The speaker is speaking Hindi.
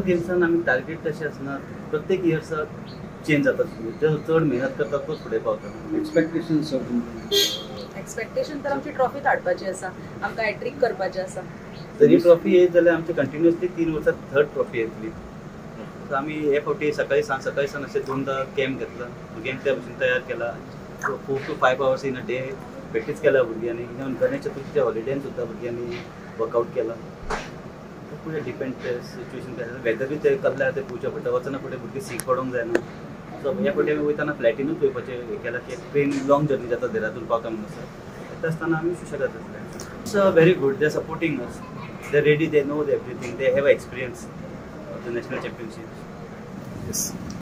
गेम्सान आमी टार्गेट तशें आसना, प्रत्येक इयर्सा चेंज जाता, जो चड मेहनत करता तोच फुडें पावता. एक्सपेक्टेशन तर आमची ट्रॉफी हाडपाची आसा, आमकां हॅट्रिक करपाचें आसा. जरी ट्रॉफी येत जाल्यार आमची कंटिन्युअसली 3 वर्सां थर्ड ट्रॉफी येतली. सो आमी हे फावटी सकाळी सांज अशें 2दा कॅम्प घेतला, भुरग्यांक त्या भशेन तयार केला. 4 to 5 hours in a day practice केला भुरग्यांनी. इवन गणेश चतुर्थीच्या हॉलिडेन सुद्दां भुरग्यांनी वर्कआउट केला. फुडें डिपेंड सिच्युएशन काय वेदर बी ते कसलें ते पळोवचें पडटा. वचना फुडें भुरगीं सीक पडोंक जायना. सो ह्या फावटी आमी वयताना फ्लायटीनूच वयपाचें हें केलां की ट्रेन लॉंग जर्नी जाता देहरादून पावता म्हणून सर. येता आसतना आमी सुशेगाद आसले. It's very good. They supporting us. They ready. They know everything. They have experience of the national championship.